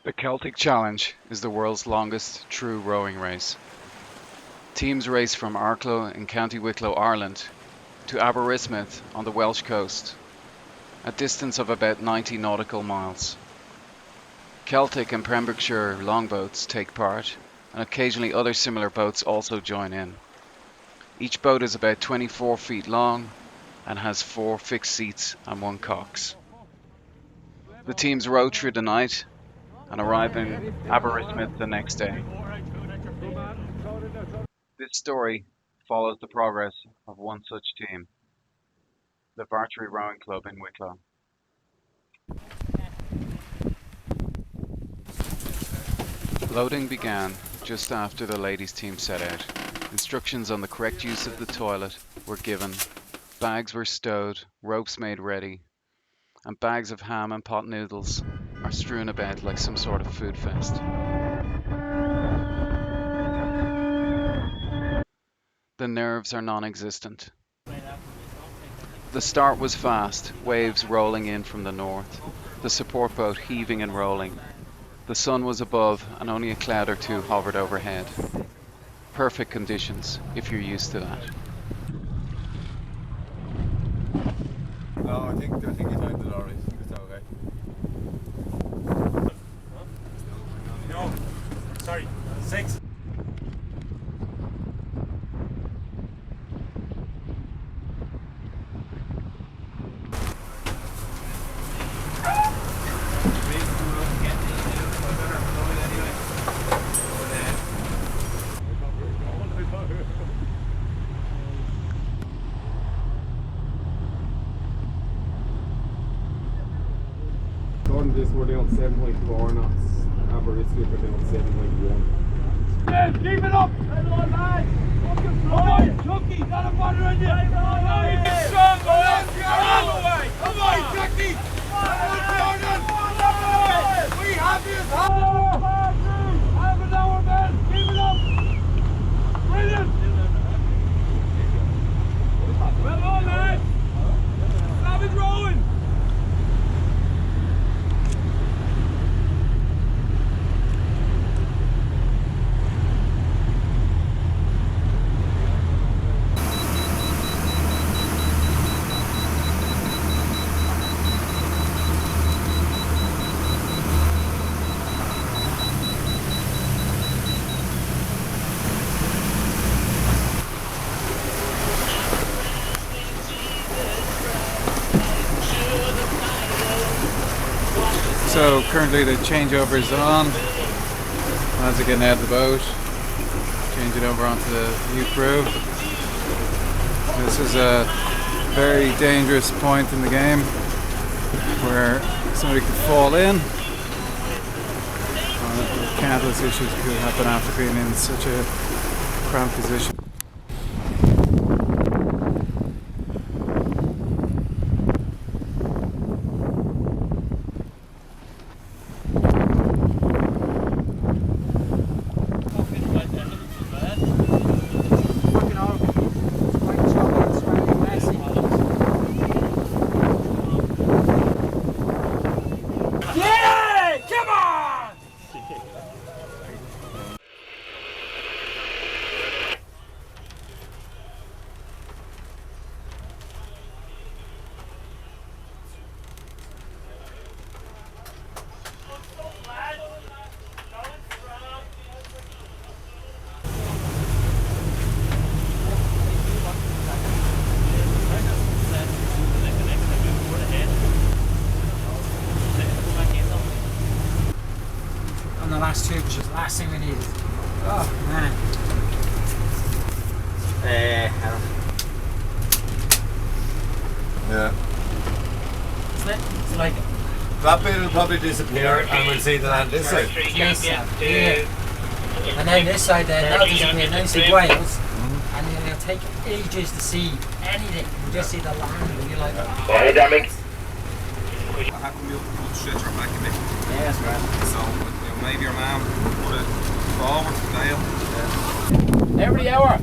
The Celtic Challenge is the world's longest true rowing race. Teams race from Arklow in County Wicklow, Ireland, to Aberystwyth on the Welsh coast, a distance of about 90 nautical miles. Celtic and Pembrokeshire longboats take part, and occasionally other similar boats also join in. Each boat is about 24 feet long and has 4 fixed seats and 1 cox. The teams row through the night and arrive in Aberystwyth the next day. This story follows the progress of one such team, the Bartry Rowing Club in Wicklow. Loading began just after the ladies' team set out. Instructions on the correct use of the toilet were given, bags were stowed, ropes made ready, and bags of ham and pot noodles are strewn about like some sort of food fest. The nerves are non-existent. The start was fast, waves rolling in from the north, the support boat heaving and rolling. The sun was above and only a cloud or two hovered overhead. Perfect conditions if you're used to that. No, I think you timed it already. It's okay. No, sorry, 6. According to this, we're doing 7.4 knots. Aberystwyth, we're doing 7.1. Hey, keep it up! Come on, lads! Come on, Chucky! Not a bother on you! Keep it strong, boys! Come on, Chucky! We have you! Half an hour, man! Keep it up! Brilliant! Well on, lads! Stop it rowing! So currently the changeover is on. As they're getting out of the boat, change it over onto the new crew. This is a very dangerous point in the game where somebody could fall in. Countless issues could happen after being in such a cramped position. The last two, which is the last thing we needed. Oh man. Yeah. It's like That bit will probably disappear and we'll see the land this side. this side, yeah. And then this side then, that'll disappear, and then you see Wales. And then it'll take ages to see anything. You just see the land and you're like, Hey, Dermot. How come you put stretcher back a bit? yeah, that's right. So maybe your mum put it forward, Dale. Every hour.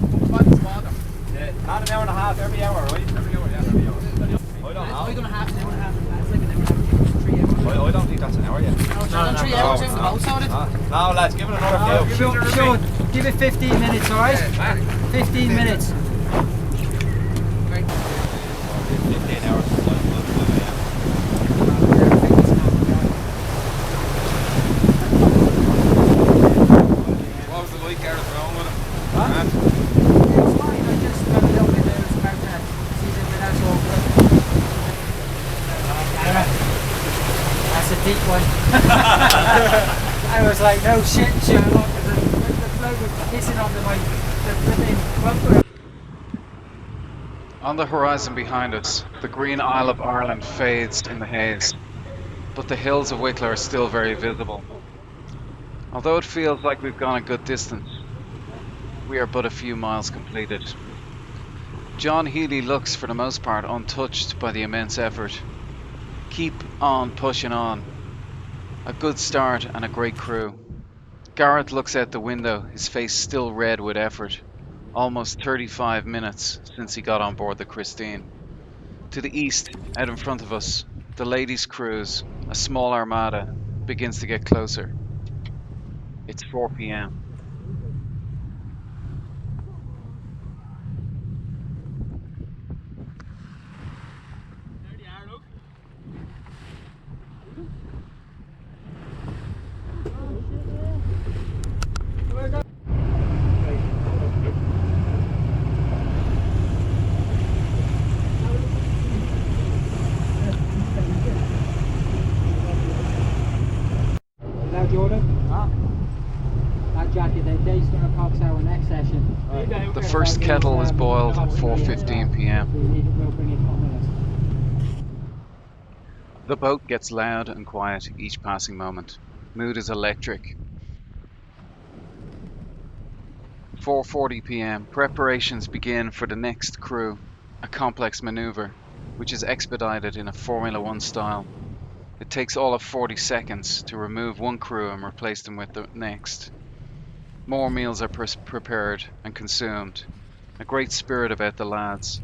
Yeah, not an hour and a half, every hour, right? Every hour, yeah, every hour. I don't know. We're going to have an hour and a half. That's like an hour and a half, 3 hours. I don't think that's an hour yet. No, 3 Sorry, I was out the boat, sorry. No, lads, give it another few. Sean, give it 15 minutes, alright? 15 minutes. 15 hours. What was the like out of throwing with him? What? Huh? It's fine, I just got a little bit nervous about that. See if that's all good. That's a deep one. I was like, no shit, Sherlock. The bloke was hissing onto the flipping bumper. On the horizon behind us, the green Isle of Ireland fades in the haze, but the hills of Wicklow are still very visible. Although it feels like we've gone a good distance, we are but a few miles completed. John Healy looks, for the most part, untouched by the immense effort. Keep on pushing on. A good start and a great crew. Gareth looks out the window, his face still red with effort. Almost 35 minutes since he got on board the Christine. To the east, out in front of us, the ladies' cruise, a small armada, begins to get closer. It's 4 p.m. Now, Jordan? Huh? That jacket, they're going to cox our next session. The first kettle is boiled at 4:15 p.m. We'll bring it 4 minutes. The boat gets loud and quiet each passing moment. Mood is electric. 4:40 p.m. Preparations begin for the next crew, a complex maneuver, which is expedited in a Formula One style. It takes all of 40 seconds to remove one crew and replace them with the next. More meals are prepared and consumed. A great spirit about the lads.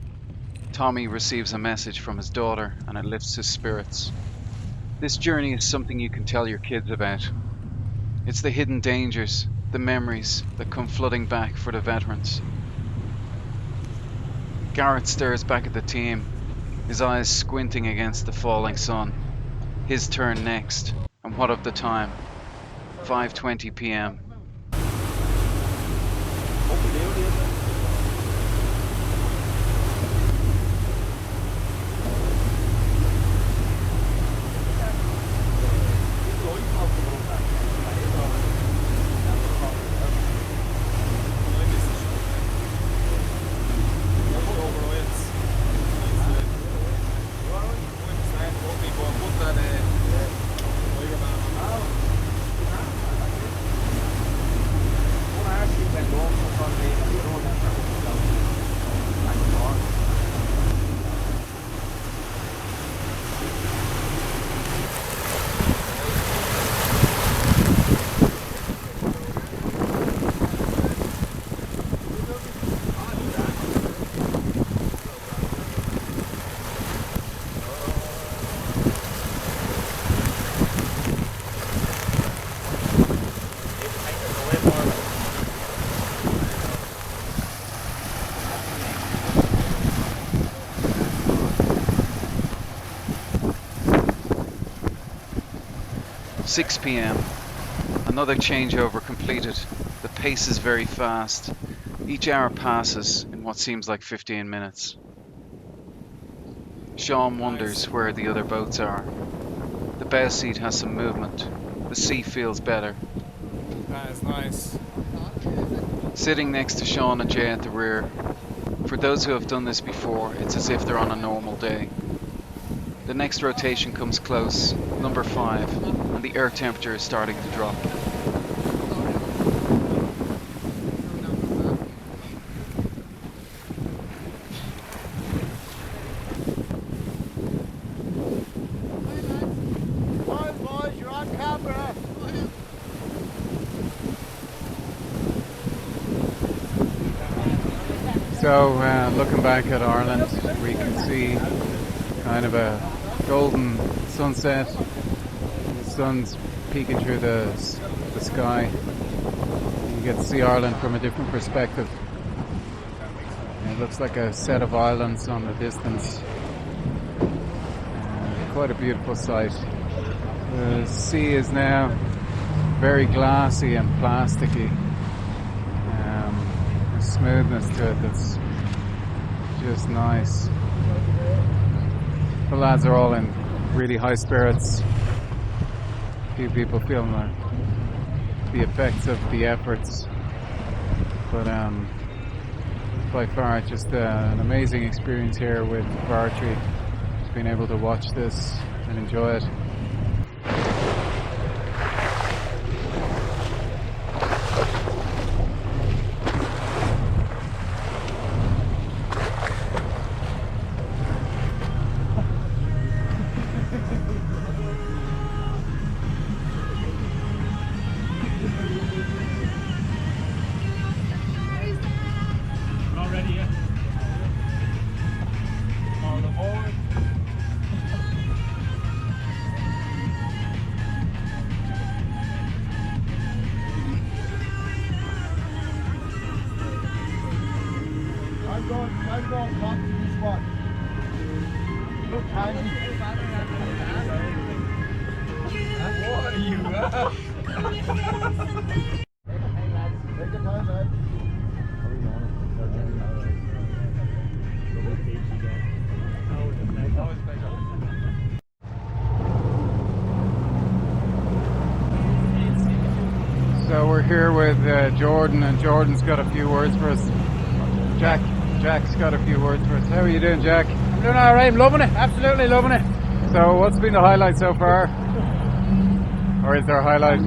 Tommy receives a message from his daughter and it lifts his spirits. This journey is something you can tell your kids about. It's the hidden dangers, the memories that come flooding back for the veterans. Garrett stares back at the team, his eyes squinting against the falling sun. His turn next, and what of the time? 5:20 p.m. Six p.m. Another changeover completed. The pace is very fast. Each hour passes in what seems like 15 minutes. Sean wonders where the other boats are. The bow seat has some movement. The sea feels better. That is nice. Sitting next to Sean and Jay at the rear. For those who have done this before, it's as if they're on a normal day. The next rotation comes close, number 5, and the air temperature is starting to drop. Boys, you're on camera. So, looking back at Ireland, we can see kind of a golden sunset. It's sun's peeking through the sky. You get to see Ireland from a different perspective. It looks like a set of islands on the distance. Quite a beautiful sight. The sea is now very glassy and plasticky. A smoothness to it that's just nice. The lads are all in really high spirits. A few people feeling the effects of the efforts. But by far just an amazing experience here with Vartry. Just being able to watch this and enjoy it. I'm going back to this one. Look, Andy. What are you at? Take your time, man. So we're here with Jordan, and Jordan's got a few words for us. Jack's got a few words for us. How are you doing, Jack? I'm doing alright, I'm loving it, absolutely loving it. So what's been the highlight so far? Or is there a highlight?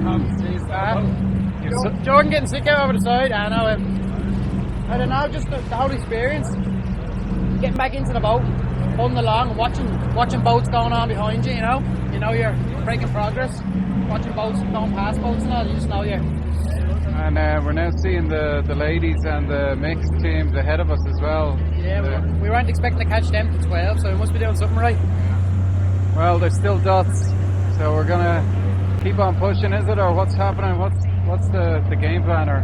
Jordan getting sick out over the side, I know. I don't know, just the whole experience. Getting back into the boat, holding along and watching boats going on behind you, you know. You know you're making progress. Watching boats going past boats and all, you just know you're. And we're now seeing the ladies and the mixed teams ahead of us as well. Yeah, we weren't expecting to catch them till 12, so we must be doing something right. Well, there's still dots, so we're gonna keep on pushing, is it? Or what's happening? What's the game plan? Or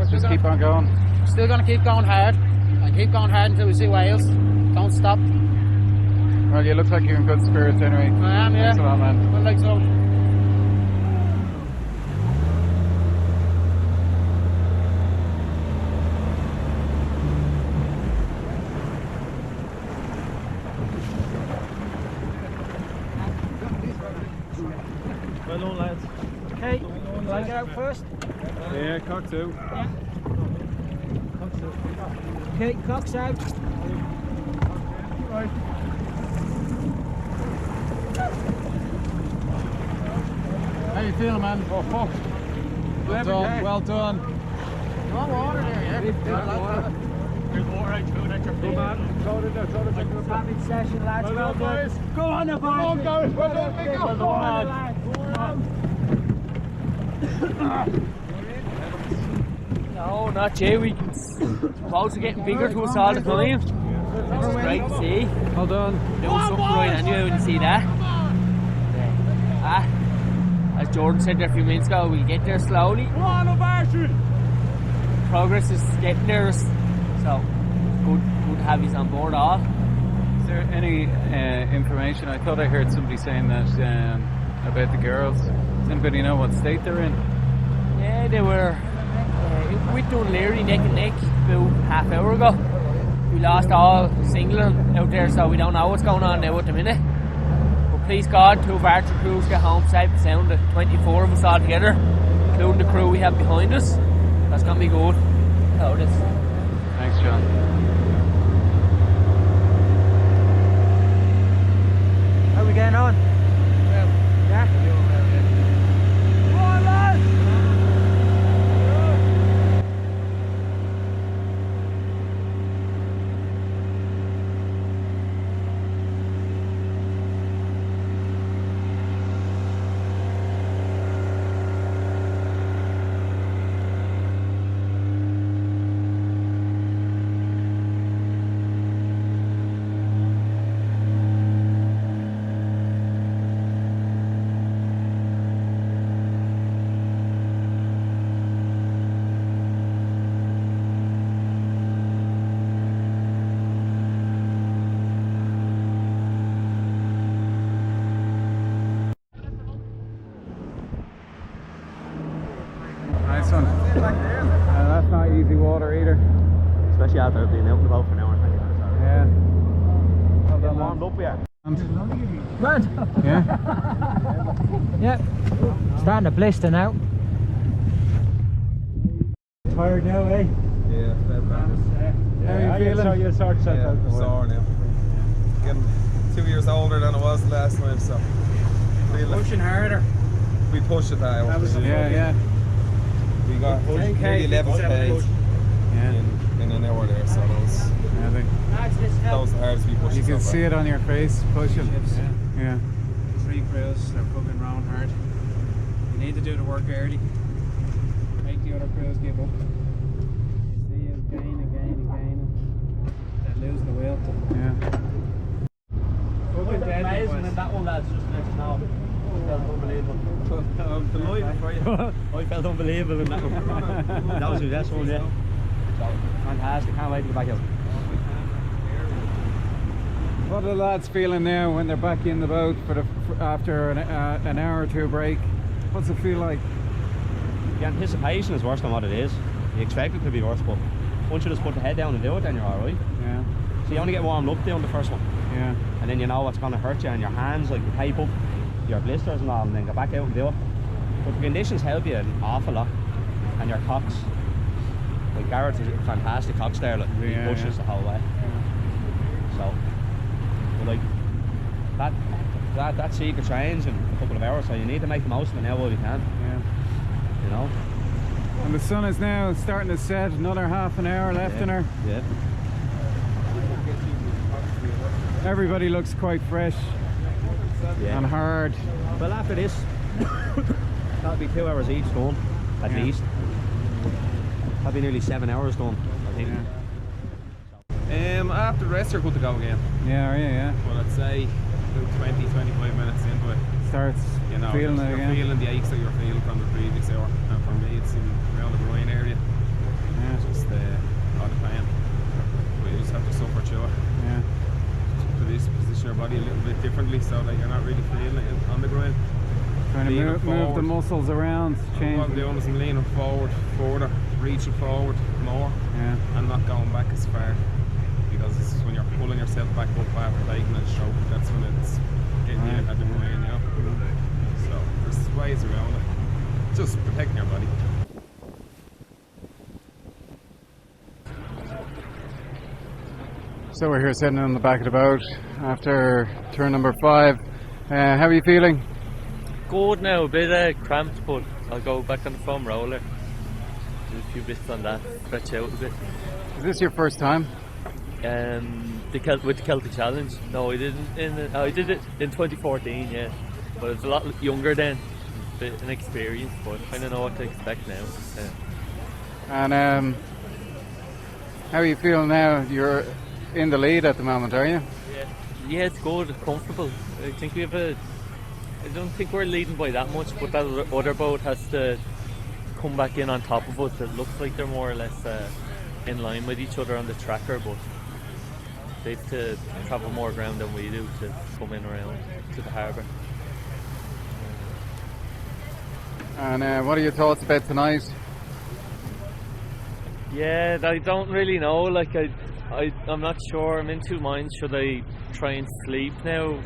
just keep on going? Still gonna keep going hard. And keep going hard until we see Wales. Don't stop. Well, you look like you're in good spirits anyway. I am, yeah. Thanks a lot, man. Well, like so. Well done, lads. Okay, will I get out first? Yeah, cock too. Okay, cocks out. Right. How you feeling, man? Oh, fuck. Well done. Well done. You want water there, yeah? There's water out through that you're Go, man. Throw it in there. Savage session, lads. Well done, boys. Go on, the Come on, guys. Well done, big up. Go on, lads. Go on. No, not yet. Boats are getting bigger to us all the time. It's great to see. Well done. Doing something right anyway when you see that. As Jordan said there a few minutes ago, we'll get there slowly. Come on, ovation! Progress is getting there, so good to have you on board all. Is there any information? I thought I heard somebody saying that about the girls. Does anybody know what state they're in? Yeah, they were with Dunleary neck and neck about half hour ago. We lost all singling out there, so we don't know what's going on now at the minute. But please God, 2 of our crews get home safe and sound. 24 of us all together, including the crew we have behind us. That's going to be good. So it is. Thanks, John. How are we getting on? Yeah? Come on, lads! That's not easy water either. Especially after being out and about for an hour and 20 minutes. Yeah. Getting warmed up yet? Grand. Yeah. Yeah. Starting to blister now. Tired now, eh? Yeah, fair bad. How are you feeling? You'll sort yourself out. I'm sore now. Getting 2 years older than I was last time, so Pushing harder. we pushed it that hour. Yeah. We got nearly 11Ks Yeah. in an hour there, so that was the hardest we pushed. You can see it on your face pushing. Yeah. 3 crews, they're pugging round hard. You need to do the work early. Make the other crews give up. See you again. They lose the will. Yeah. Fucking dead. Amazing, and that one that's just next now. Felt unbelievable. I'm delighted for you. I felt unbelievable in that one. That was the best one, yeah. Fantastic, can't wait to get back out. What are the lads feeling now when they're back in the boat after an hour or two break? What's it feel like? The anticipation is worse than what it is. You expect it to be worse, but once you just put the head down and do it, then you're alright. Yeah. So you only get warmed up doing the first one, Yeah. and then you know what's going to hurt you, and your hands, like you tape up your blisters and all, and then go back out and do it. But the conditions help you an awful lot, and your cocks. Like Garrett is a fantastic cocks there, like he Yeah, pushes the whole way. So, but like that secret trains in a couple of hours, so you need to make the most of it now while you can. Yeah. You know. And the sun is now starting to set. Another half an hour left in her. Yeah. Everybody looks quite fresh Yeah. and hard. Well, after this, that'll be 2 hours each done, at Yeah. least. That'll be nearly 7 hours done, I think. After the rest, you're good to go again. Yeah. Well, I'd say about 20-25 minutes into it, Starts you know, feeling it you're again. feeling the aches that you're feeling from the previous hour. And for me, it's in around the groin area. Yeah. Just a lot of pain. But you just have to suffer through it. Yeah. Position your body a little bit differently so that you're not really feeling it on the ground. Trying to Leaning move the forward. muscles around, What I'm change. doing is I'm leaning further, reaching forward more, Yeah. and not going back as far. Because this is when you're pulling yourself back up after taking a stroke, that's when it's getting you at the groin, you know. So there's ways around it. Just protecting your body. So we're here sitting on the back of the boat after turn number 5. How are you feeling? Good now, a bit cramped, but I'll go back on the foam roller. Do a few bits on that, stretch out a bit. Is this your first time? With the Celtic Challenge. No, I didn't. I did it in 2014, yeah. But I was a lot younger then, a bit inexperienced, but I kind of know what to expect now. And how are you feeling now? You're in the lead at the moment, are you? Yeah, it's good, it's comfortable. I think we have I don't think we're leading by that much, but that other boat has to come back in on top of us. It looks like they're more or less in line with each other on the tracker, but they have to travel more ground than we do to come in around to the harbour. And what are your thoughts about tonight? Yeah, I don't really know. Like I'm not sure. I'm in two minds. Should I try and sleep now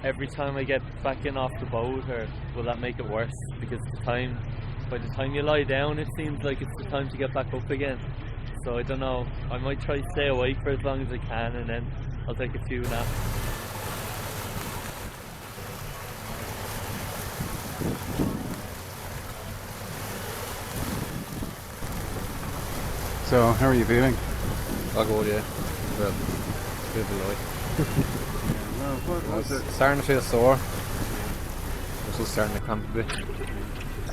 every time I get back in off the boat, or will that make it worse? Because by the time you lie down, it seems like it's the time to get back up again. So I don't know. I might try to stay awake for as long as I can, and then I'll take a few naps. So, how are you feeling? I'll go, yeah. Well, it's a bit of a lie. Starting to feel sore. It's just starting to come a bit.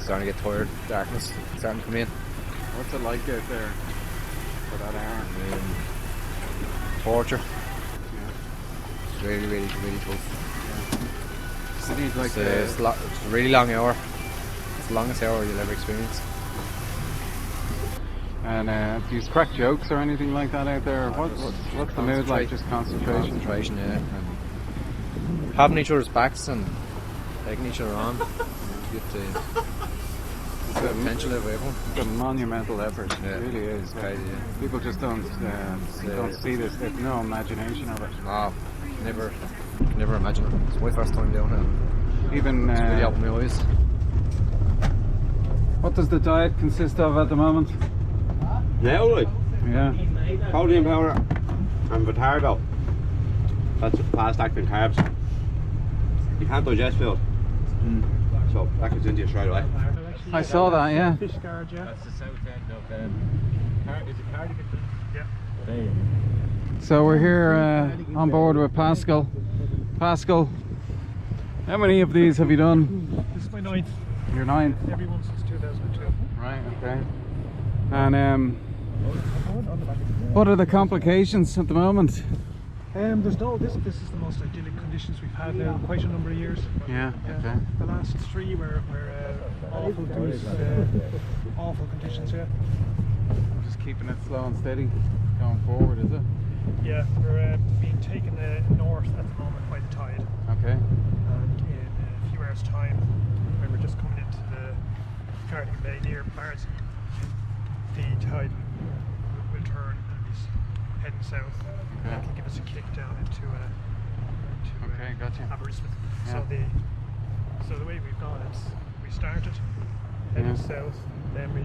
Starting to get tired. Darkness starting to come in. What's it like out there for that hour? Torture. It's really, really, really tough. Does it need like It's a really long hour. It's the longest hour you'll ever experience. And do you crack jokes or anything like that out there? What's the mood like? Just concentration? Concentration, yeah. And having each other's backs and taking each other on. You have to It's a potential of everyone. It's a monumental effort. Yeah. It really is. Crazy, yeah. People just don't see this. They've no imagination of it. No, never imagined it. It's my first time down here. Even It's really opened my eyes. what does the diet consist of at the moment? Now, like, Yeah. protein powder and Vitargo. That's fast acting carbs. You can't digest food. So that gets into you straight away. I saw that. Yeah. Fish guard, yeah. That's the south end of is it Cardigan? Yeah. So we're here on board with Pascal. Pascal, how many of these have you done? This is my 9th. Your 9th. Every one since 2002. Right. Okay. And what are the complications at the moment? There's no, this is the most idyllic conditions we've had now in quite a number of years. Yeah. Okay. The last 3 were awful, awful conditions, yeah. Just keeping it slow and steady going forward, is it? Yeah, we're being taken north at the moment by the tide. Okay. And in a few hours' time, when we're just coming into the Cardigan Bay near Barnsley, the tide will turn and be heading south. And that can give us a kick down into Okay, gotcha. Aberystwyth. Yeah. So the way we've gone is we started heading south, then we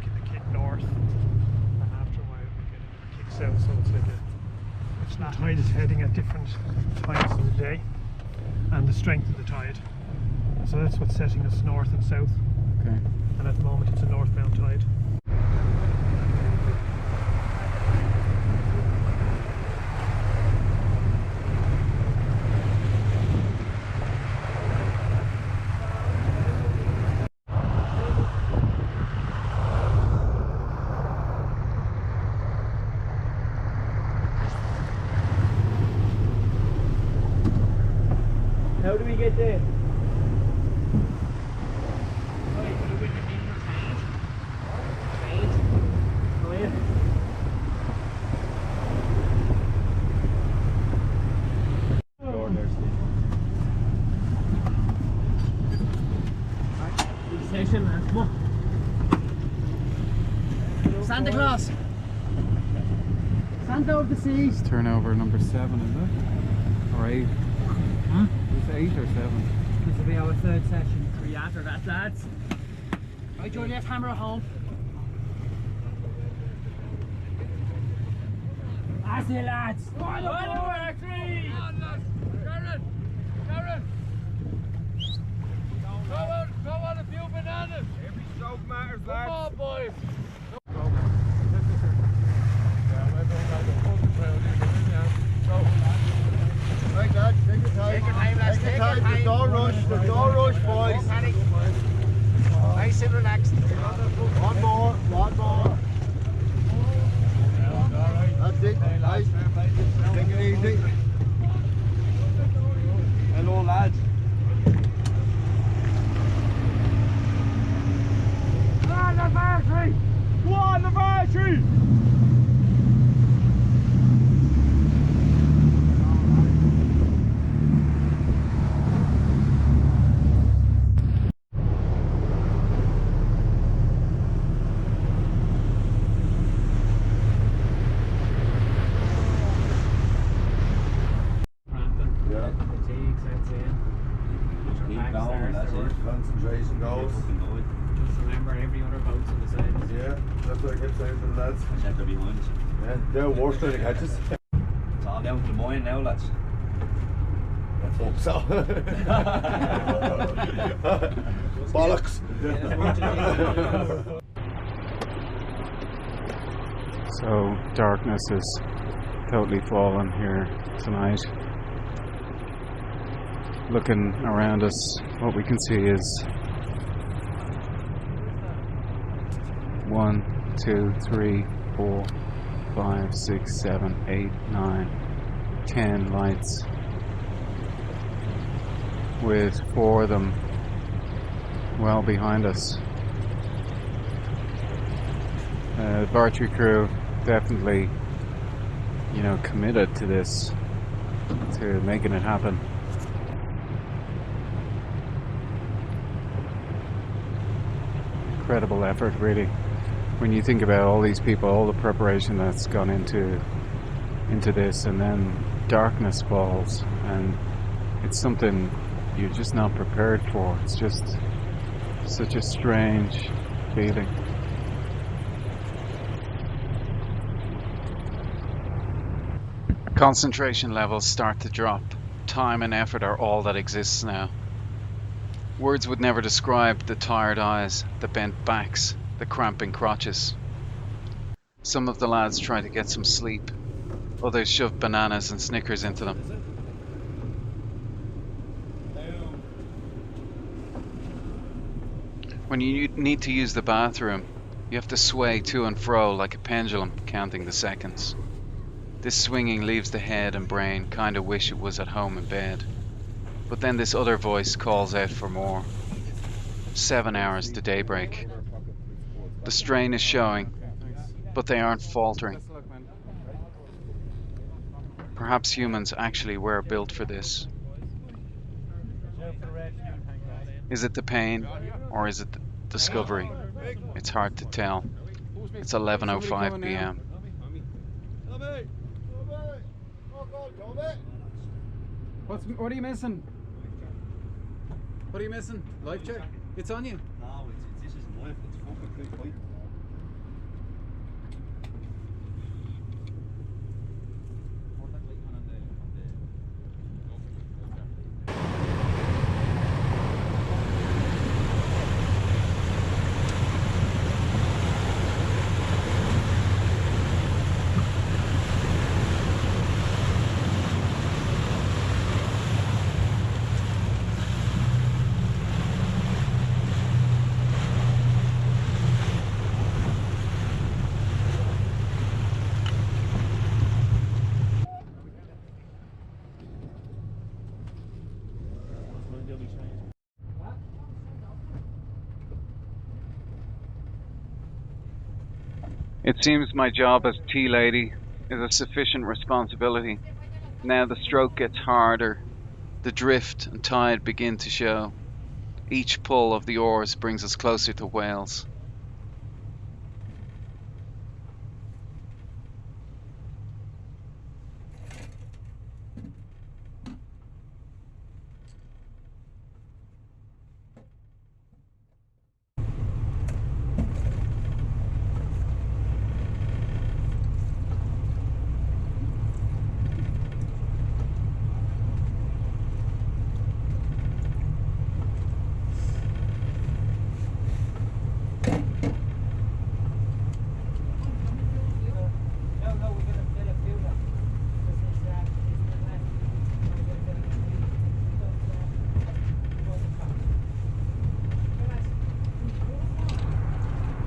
get the kick north, and after a while we get a kick south. So it's like the tide is heading at different times of the day, and the strength of the tide. So that's what's setting us north and south. Okay. And at the moment it's a northbound tide. How do we get there? Section, man. Come on. Santa Claus. Santa of the seas. Turnover number 7, is it? Or 8? Huh? It's 8 or 7. This will be our 3rd session. We after that, lads. Right, Joe, left hammer at home. That's it, lads. Karen! Karen! Go on a few bananas! Every stroke matters, lads. Come on, boys! Right, Dad, take your time. Take your time, lads. Take your time. The door rush, boys. Don't panic. Nice and relaxed. One more. That's it. Nice. Take it easy. Hello, lads. Go on, the battery! Concentration goes. Just remember every other boat's on the side. Yeah, that's what I kept saying to the lads. Check they're behind us. Yeah, they're worse than the catches. It's all down to the mine now, lads. Let's hope so. Bollocks. So darkness is totally fallen here tonight. Looking around us, what we can see is 1, 2, 3, 4, 5, 6, 7, 8, 9, 10 lights, with 4 of them well behind us. The Bartry crew definitely, committed to this, to making it happen. incredible effort, really. When you think about all these people, all the preparation that's gone into this, and then darkness falls, and it's something you're just not prepared for. It's just such a strange feeling. Concentration levels start to drop. Time and effort are all that exists now. Words would never describe the tired eyes, the bent backs, the cramping crotches. Some of the lads try to get some sleep. Others shove bananas and Snickers into them. When you need to use the bathroom, you have to sway to and fro like a pendulum, counting the seconds. This swinging leaves the head and brain kinda wish it was at home in bed. But then this other voice calls out for more. 7 hours to daybreak. The strain is showing, but they aren't faltering. Perhaps humans actually were built for this. Is it the pain, or is it the discovery? It's hard to tell. It's 11:05 p.m. What are you missing? What are you missing? Life check? It's on you. No, this isn't life, it's fucking good point. It seems my job as tea lady is a sufficient responsibility. Now the stroke gets harder. The drift and tide begin to show. Each pull of the oars brings us closer to Wales.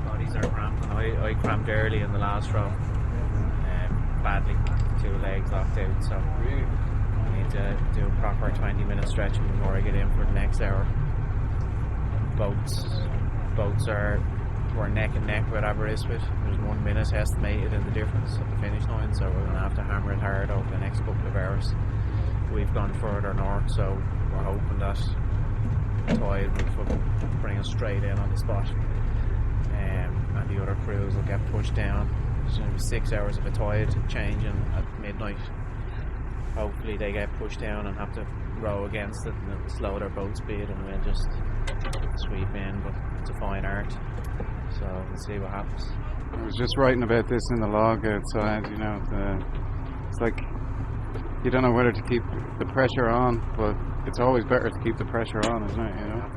Bodies are cramped, and I cramped early in the last row, badly, 2 legs locked out, so I need to do a proper 20-minute stretching before I get in for the next hour. Boats we're neck and neck with Aberystwyth. There's 1 minute estimated in the difference at the finish line, so we're going to have to hammer it hard over the next couple of hours. We've gone further north, so we're hoping that tide will fucking bring us straight in on the spot, and the other crews will get pushed down. There's going to be 6 hours of a tide changing at midnight. Hopefully they get pushed down and have to row against it, and it'll slow their boat speed, and we'll just sweep in. But it's a fine art, so we'll see what happens. I was just writing about this in the log outside, you know, it's like you don't know whether to keep the pressure on, but it's always better to keep the pressure on, isn't it? You know?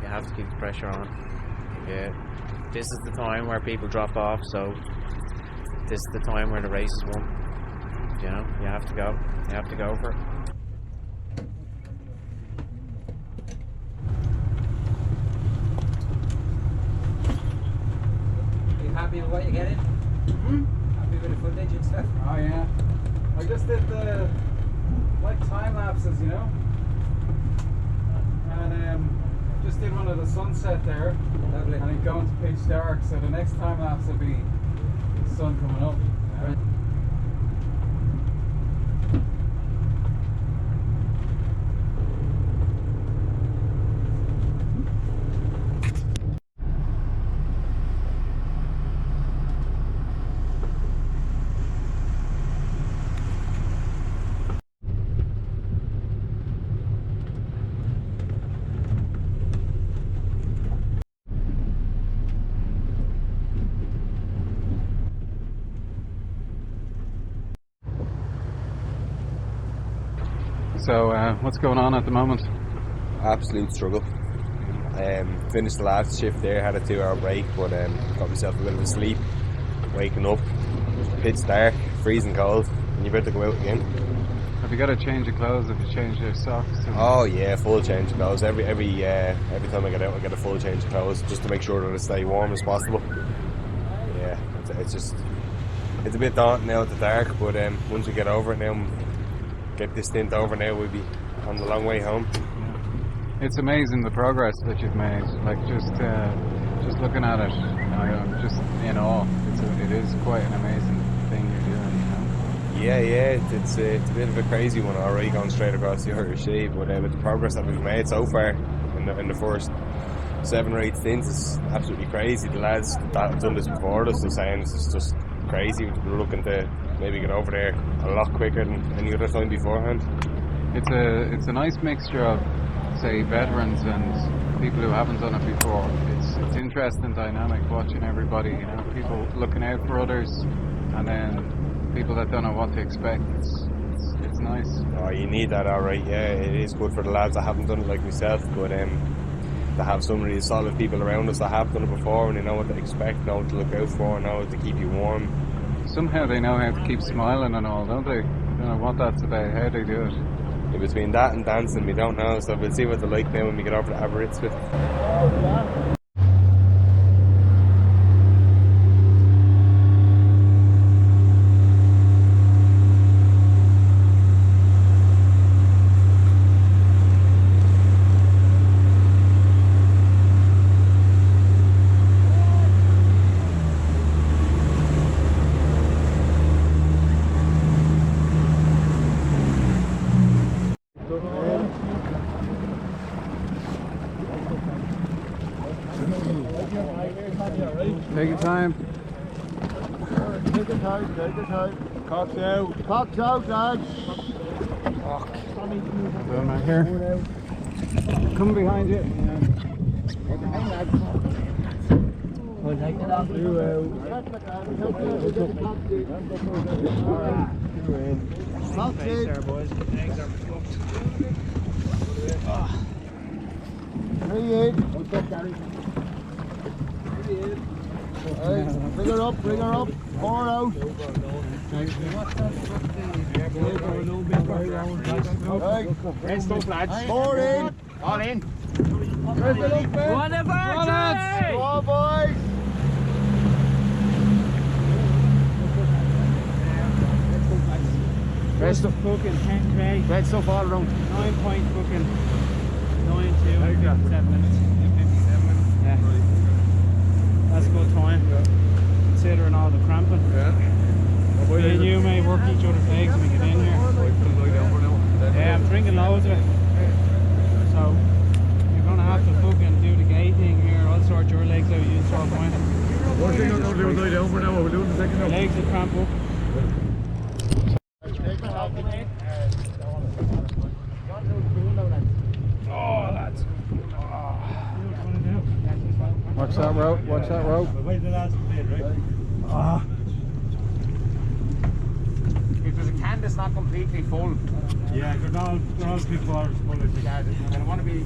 You have to keep the pressure on. Yeah, this is the time where people drop off, so this is the time where the race is won. You know, you have to go for it. Are you happy with what you're getting? Happy with the footage and stuff? Oh yeah. I just did the time lapses, you know, and just did one of the sunset there. Lovely. And it going to pitch dark, so the next time lapse will be the sun coming up. Yeah. So what's going on at the moment? Absolute struggle. Finished the last shift there, had a 2-hour break, but got myself a bit of a sleep. Waking up, pitch dark, freezing cold, and you better go out again. Have you got a change of clothes? Have you changed your socks? Oh yeah, full change of clothes. Every time I get out, I get a full change of clothes just to make sure that I stay warm as possible. Yeah, it's a bit daunting now at the dark, but once we get over it now, get this stint over now, we'll be on the long way home. It's amazing the progress that you've made. Like just looking at it, I'm just in awe. It is quite an amazing thing you're doing, you know. Yeah, it's a bit of a crazy one already going straight across the Irish Sea, but with the progress that we've made so far in the first 7 or 8 stints is absolutely crazy. The lads that have done this before us are saying it's just crazy. We're looking to maybe get over there a lot quicker than any other time beforehand. It's a nice mixture of, say, veterans and people who haven't done it before. It's interesting dynamic watching everybody, you know, people looking out for others, and then people that don't know what to expect. It's nice. Oh, you need that, alright. Yeah, it is good for the lads that haven't done it like myself, but to have some really solid people around us that have done it before and they know what to expect, know what to look out for, know what to keep you warm. Somehow they know how to keep smiling and all, don't they? I don't know what that's about, how they do it. In between that and dancing, we don't know, so we'll see what they're like now when we get over to Aberystwyth. Take your time. Take your time. Cock's out. Cock's out, lads. Down right here. Come behind you. Cock's in. boys. Eggs are cooked. 3 in. What's up, Gary? 3 in. Bring her up. 4 out. Great stuff, lads. 4 in. All in. Go on, boys. Red stuff cooking, 10 Craig. Red stuff all around. 9 point cooking. 9-2, 57 minutes. 57 minutes? Yeah. That's a good time. Considering all the cramping. Me and you may work each other's legs when we get in here. Yeah, I'm drinking loads of it. So, you're going to have to fucking do the gate thing here. I'll sort your legs out, you sort mine. One thing I'm going to do is lie down for now. We're doing the second now. Legs will cramp up. Oh, lads. Watch that rope, watch that rope. Wait the last bit, right? If there's a can that's not completely full, Yeah, they're all 3/4 full, I think. yeah, I want to be.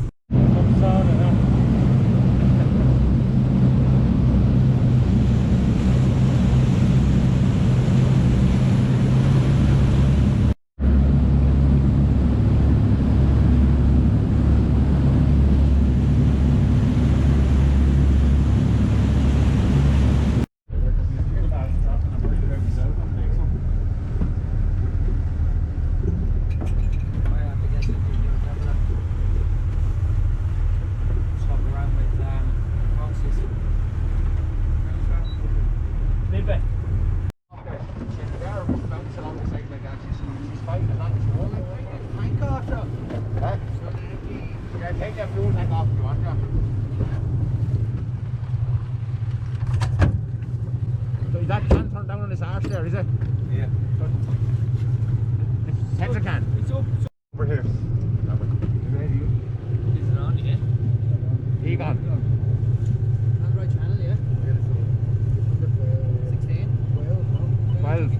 Take that fuel tank off if you want, yeah. So is that can turned down on this arch there, is it? Yeah. It's a can. It's up. Over here. Is it on yet? Egon. Right channel, yeah. 16. 12.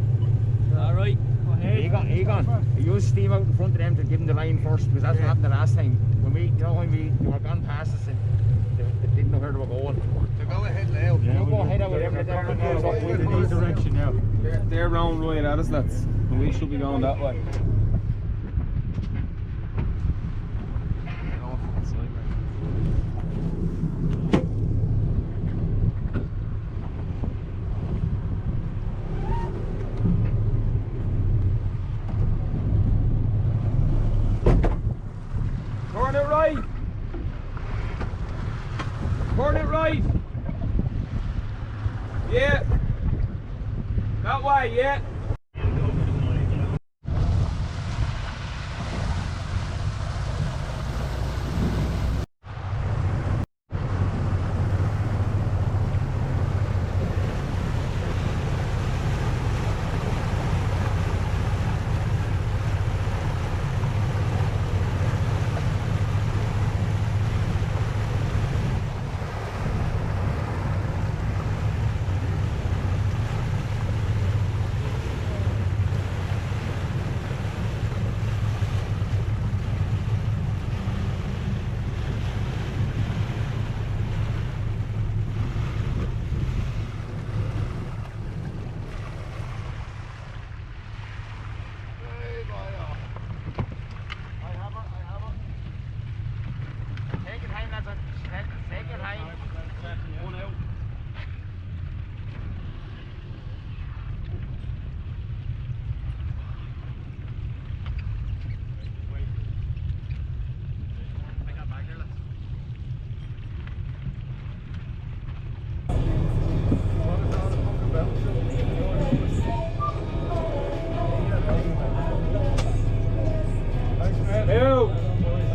Alright, go ahead. Egon. You use steam out in front of them to give them the line line first, because that's what happened the last time. When we, when they were gone past us and they didn't know where they were going. So go ahead now. We'll go ahead of them. They're in the direction now. They're round right at us, lads. And we should be going that way. Turn it right. Turn it right. Yeah. That way, yeah.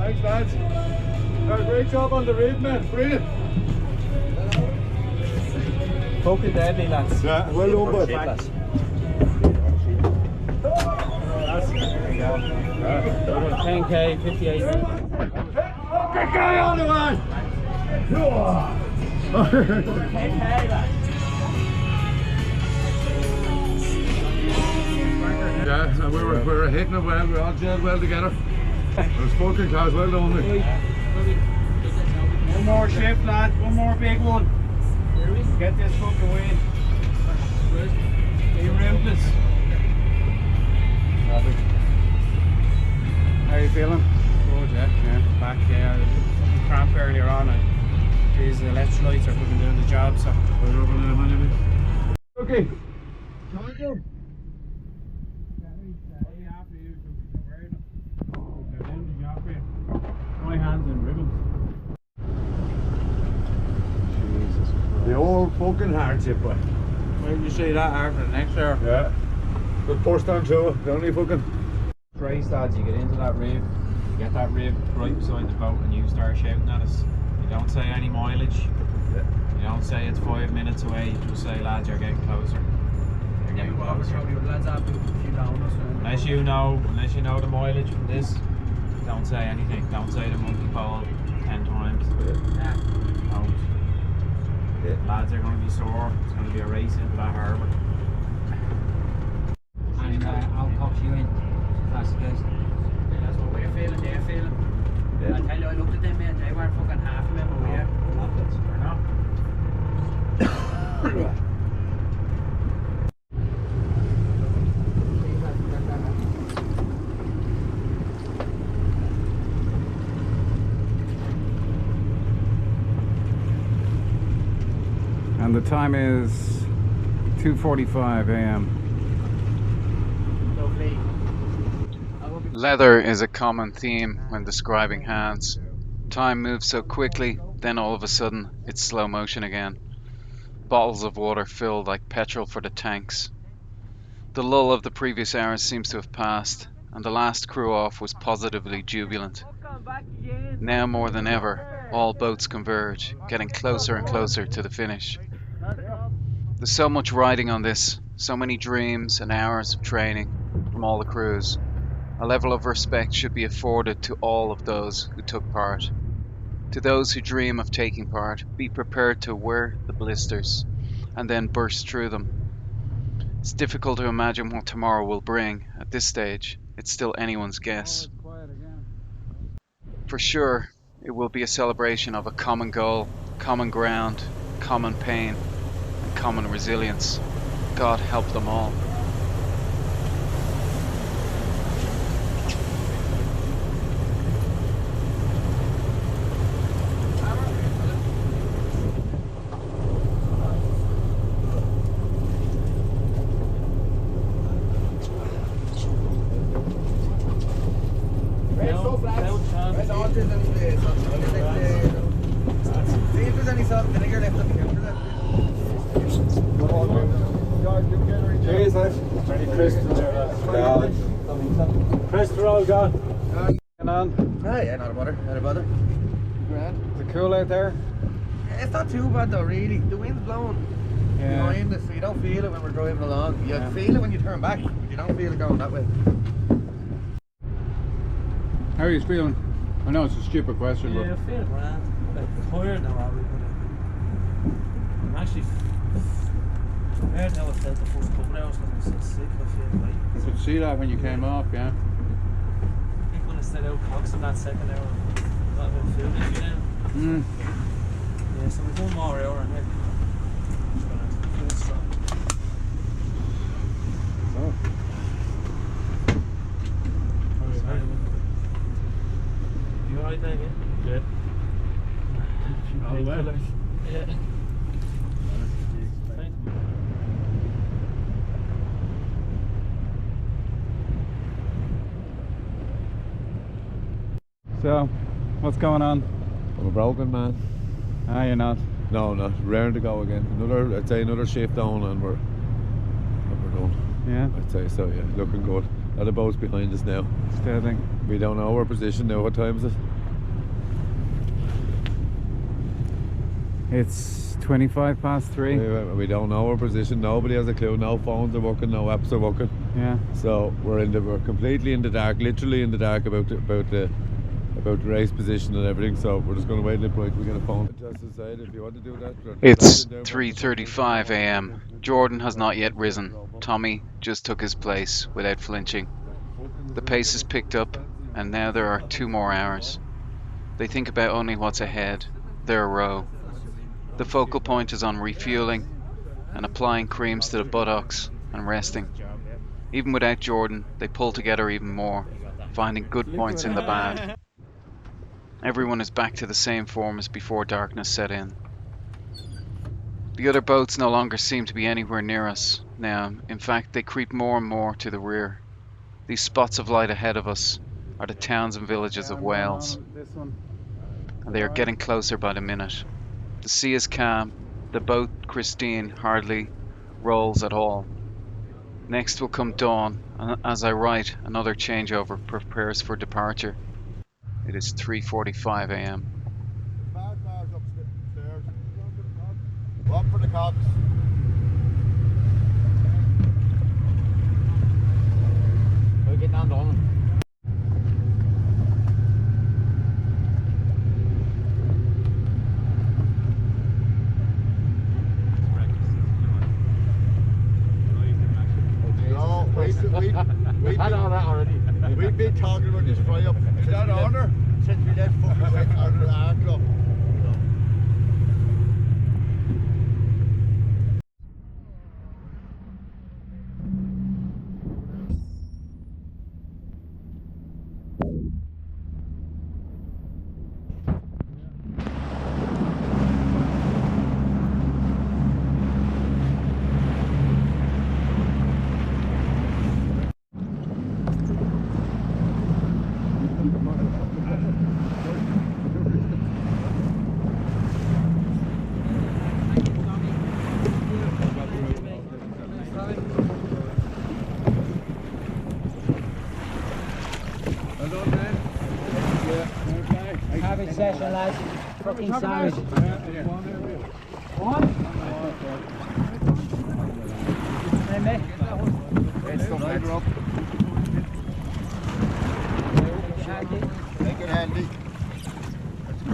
Thanks, lads. Great job on the rib, man. Brilliant. Fucking deadly, lads. Yeah, well done, bud. Lads. 10k, 58. Get guy on the man! 10k, lads. Yeah, and we were hitting it well, we all gelled well together. It was fucking class, well done, mate. One more shift, lads. One more big one. Get this fucking win. Be ruthless. How are you feeling? Good, yeah. Back cramp earlier on. These electrolytes are fucking doing the job, so. Okay. My hands in ribbons. Jesus Christ. The old fucking hardship, boy. Where did you see that after the next hour? Yeah. Good push down too. The only fucking. Race, lads, you get into that rib, you get that rib right beside the boat, and you start shouting at us. You don't say any mileage. You don't say it's 5 minutes away. You just say, lads, you're getting closer. You're getting closer. Unless you know the mileage from this, don't say anything. Don't say the monkey pole 10 times. Don't. Lads are going to be sore. It's going to be a race into that harbour. And I'll cox you in. That's the case. That's what we're feeling, they're feeling. Yeah. I tell you, I looked at them men, they weren't fucking half of them over here. They're not. And the time is 2:45 a.m. Lovely. Leather is a common theme when describing hands. Time moves so quickly, then all of a sudden it's slow motion again. Bottles of water filled like petrol for the tanks. The lull of the previous hours seems to have passed, and the last crew off was positively jubilant. Now more than ever, all boats converge, getting closer and closer to the finish. There's so much riding on this, so many dreams and hours of training from all the crews. A level of respect should be afforded to all of those who took part. To those who dream of taking part, be prepared to wear the blisters and then burst through them. It's difficult to imagine what tomorrow will bring. At this stage, it's still anyone's guess. Quiet again. For sure, it will be a celebration of a common goal, common ground, common pain, and common resilience. God help them all. Is it cool out there? It's not too bad though, really. The wind's blowing behind us, so you don't feel it when we're driving along. You feel it when you turn back, but you don't feel it going that way. How are you feeling? I know it's a stupid question, Yeah, I feel grand. I'm tired now, Robbie, but I'm actually tired now. I felt the first couple of hours because I'm so sick. I feel like. You could see that when you came off, yeah. I think when I stayed out Cox in that second hour, I got a bit foolish, you know. Yeah, so we've one more hour and then we're going to feel strong. Oh. You alright, Dave? Yeah. All the way. Yeah. So, what's going on? I'm a broken man. Ah, you're not? No, not. Raring to go again. I'd say another shift down and we're done. Yeah? I'd say so, yeah. Looking good. A lot of boats behind us now. Steady. We don't know our position now. What time is it? It's 25 past 3. We don't know our position. Nobody has a clue. No phones are working. No apps are working. Yeah. So we're completely in the dark. Literally in the dark about the race position and everything. So we're just going to wait a little bit. We get a phone. Just decide if you want to do that. It's 3:35 a.m. Jordan has not yet risen. Tommy just took his place without flinching. The pace is picked up, and now there are 2 more hours. They think about only what's ahead, their row. The focal point is on refueling and applying creams to the buttocks and resting. Even without Jordan, they pull together even more, finding good points in the bad. Everyone is back to the same form as before darkness set in. The other boats no longer seem to be anywhere near us now. In fact, they creep more and more to the rear. These spots of light ahead of us are the towns and villages of Wales, and they are getting closer by the minute. The sea is calm, the boat Christine hardly rolls at all. Next will come dawn, and as I write, another changeover prepares for departure. It is 3:45 a.m. Up for the cops. We'll get down on. No, we've had all that already. We've been talking about this fry up. Is that order? Since we left fucking out of the art club. Having session, lads. Fucking savage. What? Hey, mate. Make it handy. Let's go.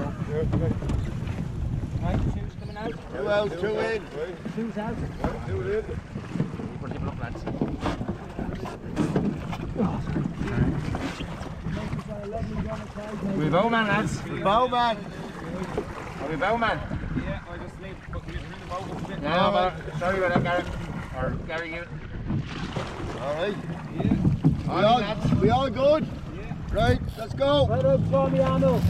Right, two's coming out. 2 out, 2 in. Two's out. 2 in. We're leaving up, lads. We bow man, lads. We bow man. Are we bow man? Yeah, I just need to put you through the boat a bit. No, but sorry about that, Gary. Or Gary, you. Alright. We all good? Yeah. Right, let's go. Right up, Tommy Arnold.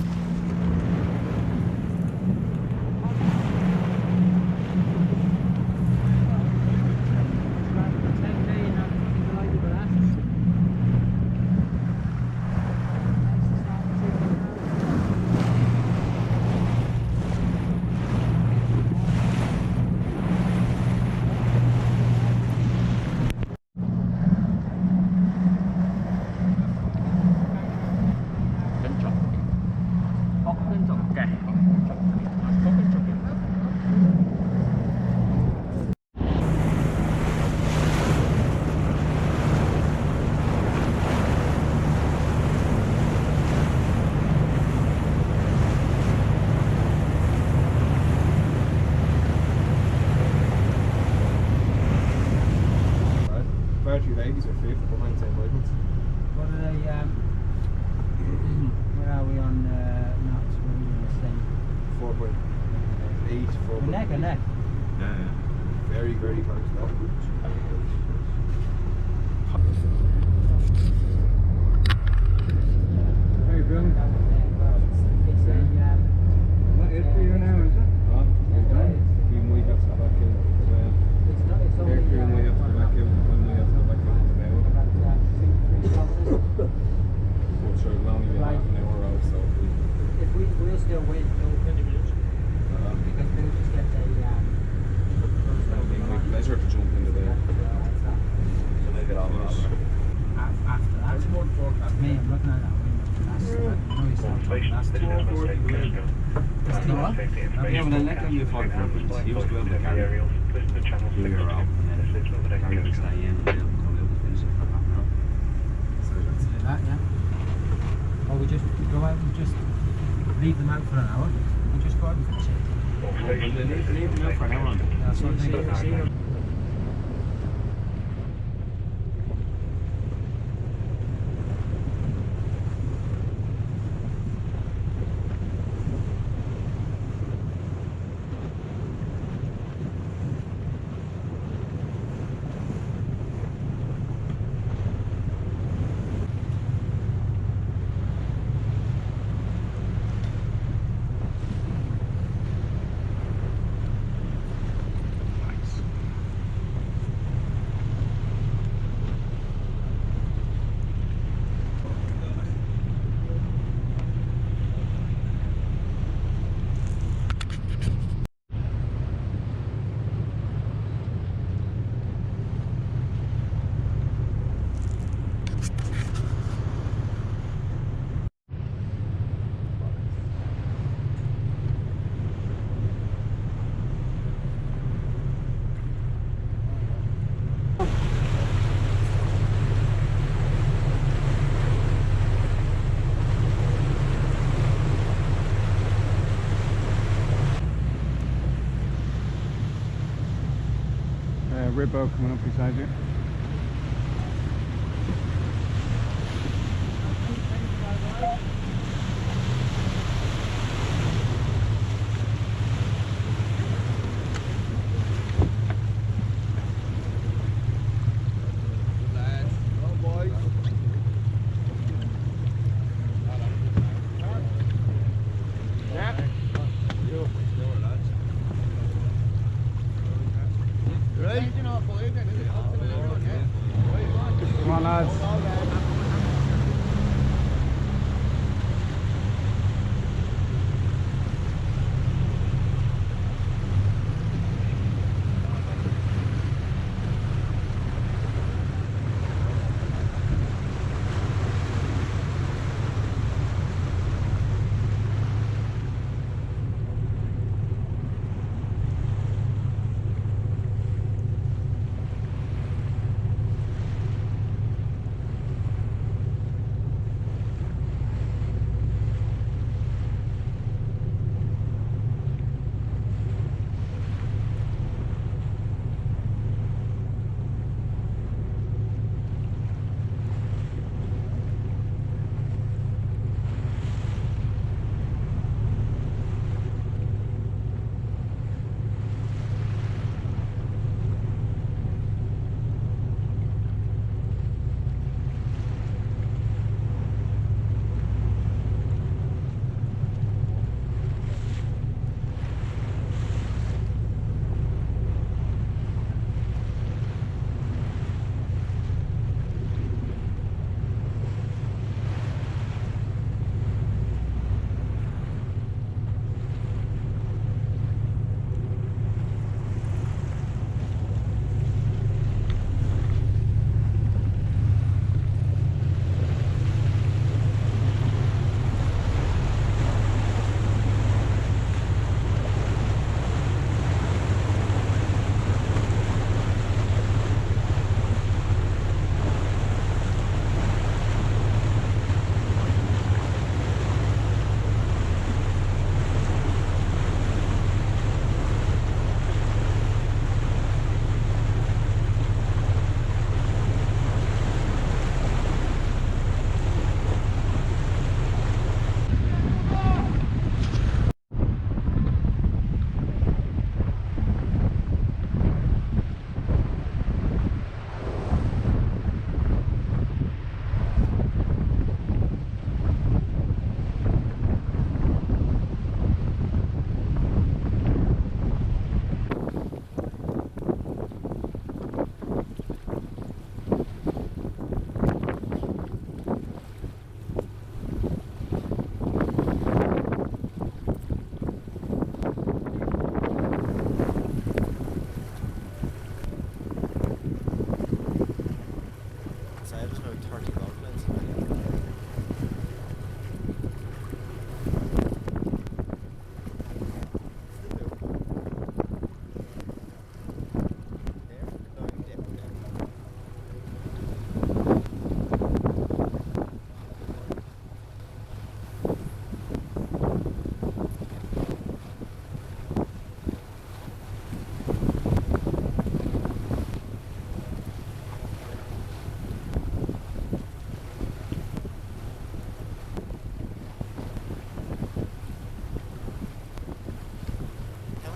Battery ladies are fifth behind St. Michael's. What are they, where are we on, knots? Where are we on this thing? 4.8, 4. Neck. Yeah. Very, very close now. Very brilliant. It's a, Not it for you now, is it? No, you're done. We might have to go back in as well. it's not, it's only, Mercury might have to go back in, when we have to go back in as well. about 3 kilometres. But sure, it'll only be half an hour out, so If we'll still win, we'll win the minutes. Because we'll just get the, it'll be my pleasure to jump into the finish. after that. That's more forecast. Me, I'm looking at that window. That's 440 minutes. Yeah, well, then let them do 44 minutes. He was going to carry. We were out, and then carry will stay in, and they'll finish it for half an hour. So that's it. that, yeah. Or we just go out and just leave them out for an hour and just go out and finish it. Leave them out for an hour. That's what I'm thinking. Ribbo coming up beside you. Come on, lads.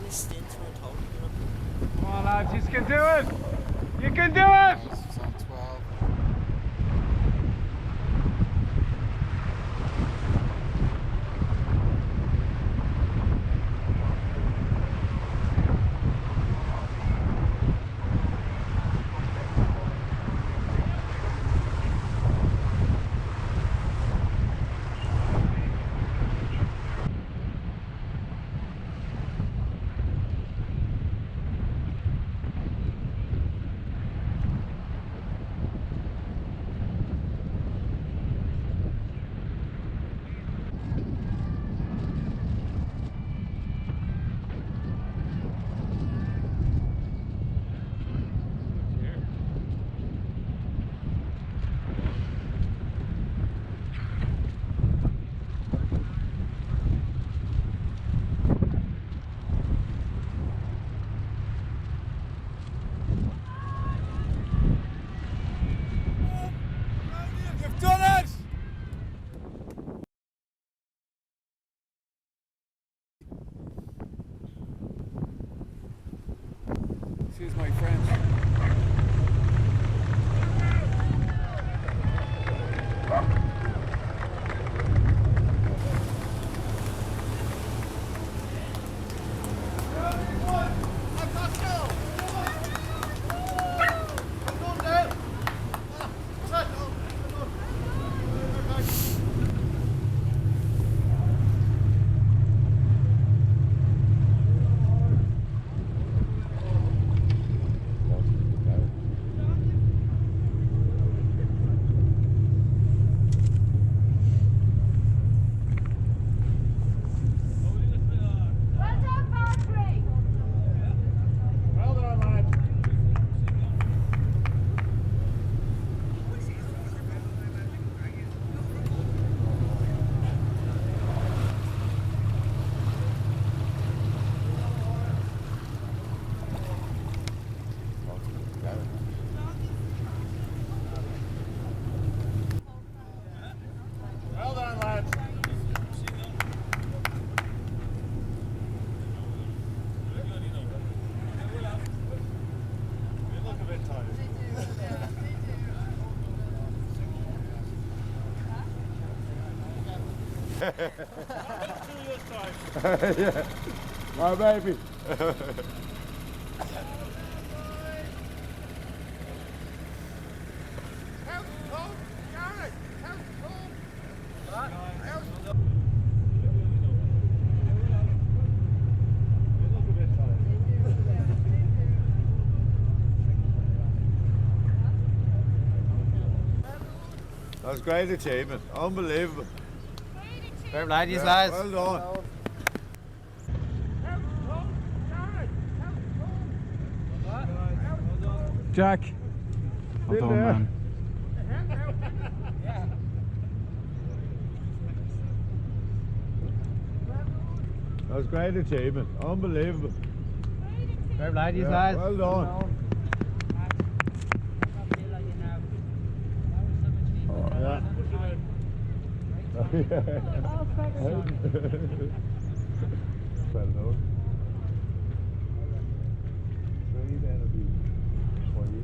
this stint were totally good. Come on, lads, you can do it! You can do it! It's on 12. You've done it! Excuse my French. Well done, lads. They look a bit tired. Yeah, my baby. That was a great achievement, unbelievable. Fair play to you, Yeah, lads. well done. Jack. Well Still done, there. man. That was a great achievement, unbelievable. Fair play to you, Yeah, lads. well done. Yeah. Fair enough. So you then will be 20.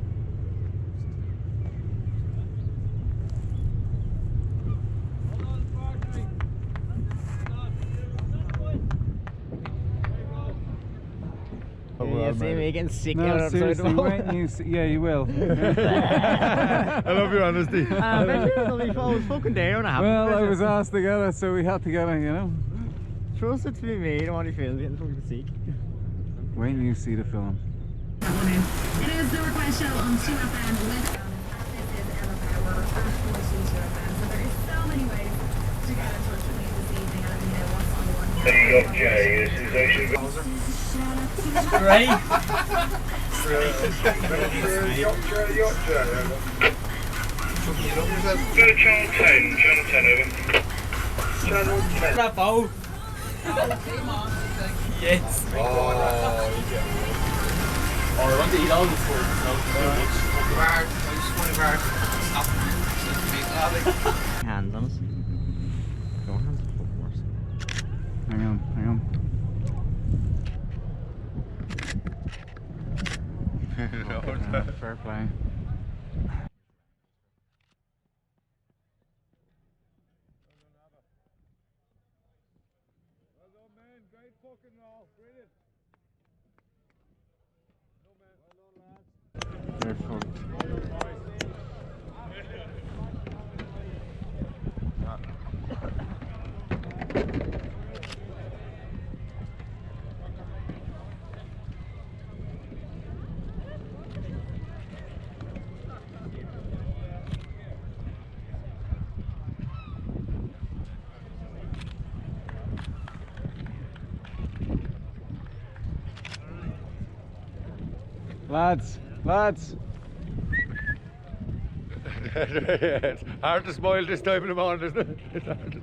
Yeah, you see me getting sick out No, outside the seriously, boat. wait, yeah, you will. I love your honesty. I was fucking down. Well, I was asked to get it, so we had to get it, you know. Trust it to be me, I don't want to feel getting fucking sick. Wait till you see the film. It is the request show on 2FM with this is Ella Power at 2FM. So there is so many ways to get in touch with me this evening and let me know what's on the one here. Ready? Go to channel 10, channel 10 over. Channel 10. Bravo. Yes. Oh, you get it. Oh, I want to eat all this food. Hands on us. Go hands on us. Hang on, hang on. Fair play. Well done, man. Great fucking roll. Brilliant. They're fucked. Lads, lads. It's hard to smile this time of the morning, isn't it? It's hard to...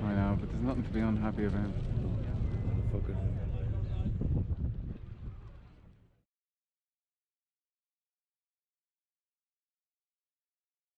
I know, but there's nothing to be unhappy about.